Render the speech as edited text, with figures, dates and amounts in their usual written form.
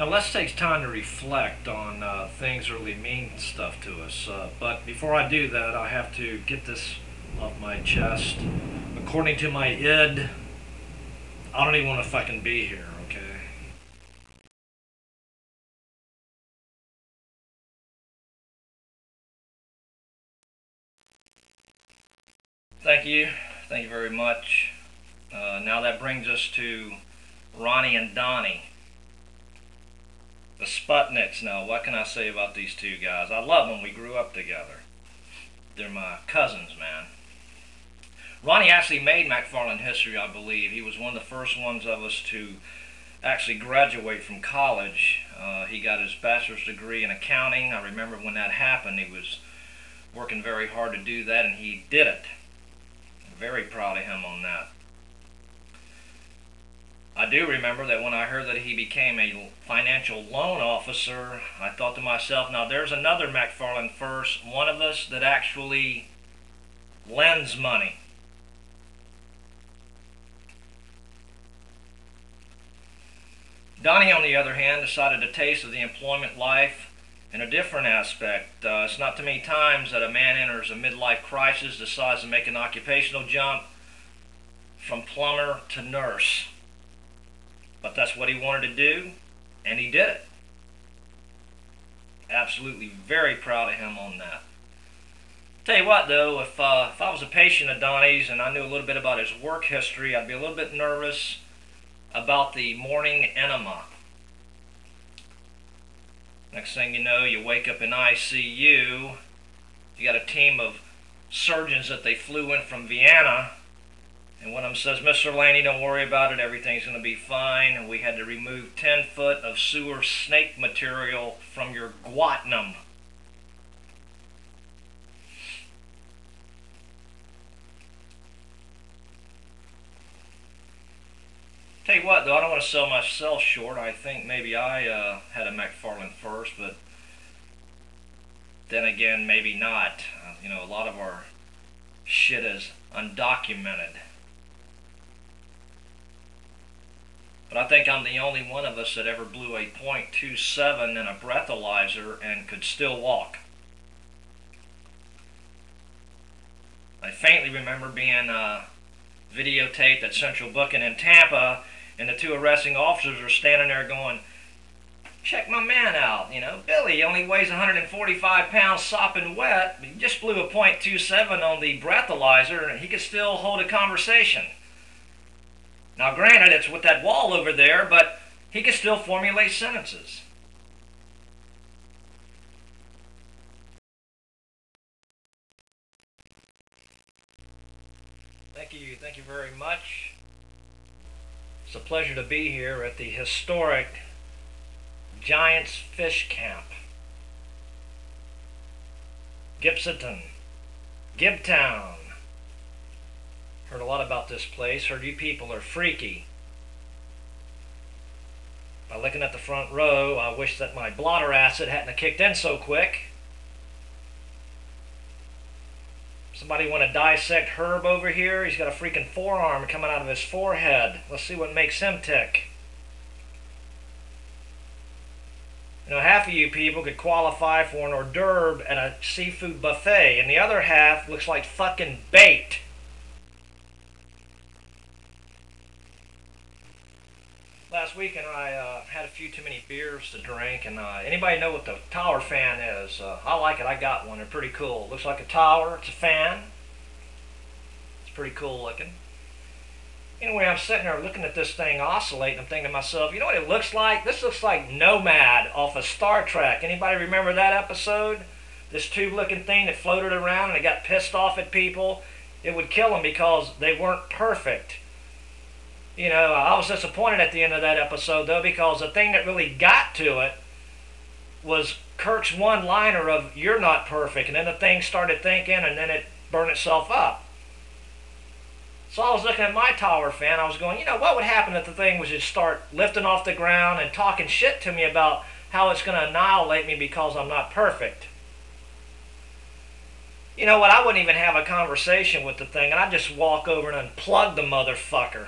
Now let's take time to reflect on things that really mean stuff to us. But before I do that, I have to get this off my chest. According to my id, I don't even want to fucking be here, okay? Thank you. Thank you very much. Now that brings us to Ronnie and Donnie. The Sputniks. Now, what can I say about these two guys? I love them. We grew up together. They're my cousins, man. Ronnie actually made McFarland history, I believe. He was one of the first ones of us to actually graduate from college. He got his bachelor's degree in accounting. I remember when that happened. He was working very hard to do that, and he did it. I'm very proud of him on that. I do remember that when I heard that he became a financial loan officer, I thought to myself, now there's another McFarland first, one of us that actually lends money. Donnie, on the other hand, decided to taste of the employment life in a different aspect. It's not too many times that a man enters a midlife crisis, decides to make an occupational jump from plumber to nurse. But that's what he wanted to do, and he did it. Absolutely very proud of him on that. Tell you what, though, if I was a patient of Donnie's and I knew a little bit about his work history, I'd be a little bit nervous about the morning enema. Next thing you know, you wake up in ICU. You got a team of surgeons that they flew in from Vienna. And one of them says, Mr. Laney, don't worry about it. Everything's going to be fine. And we had to remove 10 foot of sewer snake material from your guatinum. Tell you what, though, I don't want to sell myself short. I think maybe I had a McFarland first, but then again, maybe not. A lot of our shit is undocumented. But I think I'm the only one of us that ever blew a .27 in a breathalyzer and could still walk. I faintly remember being videotaped at Central Booking in Tampa, and the two arresting officers are standing there going, check my man out, Billy, he only weighs 145 pounds sopping wet, but he just blew a .27 on the breathalyzer, and he could still hold a conversation. Now, granted, it's with that wall over there, but he can still formulate sentences. Thank you very much. It's a pleasure to be here at the historic Giants Fish Camp. Gibsonton, Gibtown. Heard a lot about this place. Heard you people are freaky. By looking at the front row, I wish that my blotter acid hadn't kicked in so quick. Somebody want to dissect Herb over here? He's got a freaking forearm coming out of his forehead. Let's see what makes him tick. Half of you people could qualify for an hors d'oeuvre at a seafood buffet, and the other half looks like fucking bait. Last weekend I had a few too many beers to drink, and anybody know what the tower fan is? I like it. I got one. They're pretty cool. Looks like a tower. It's a fan. It's pretty cool looking. Anyway, I'm sitting there looking at this thing oscillate, and I'm thinking to myself, you know what it looks like? This looks like Nomad off of Star Trek. Anybody remember that episode? This tube-looking thing that floated around and it got pissed off at people. It would kill them because they weren't perfect. I was disappointed at the end of that episode, though, because the thing that really got to it was Kirk's one-liner of, you're not perfect, and then the thing started thinking, and then it burned itself up. So I was looking at my tower fan, I was going, what would happen if the thing was just start lifting off the ground and talking shit to me about how it's going to annihilate me because I'm not perfect? You know what, I wouldn't even have a conversation with the thing, and I'd just walk over and unplug the motherfucker.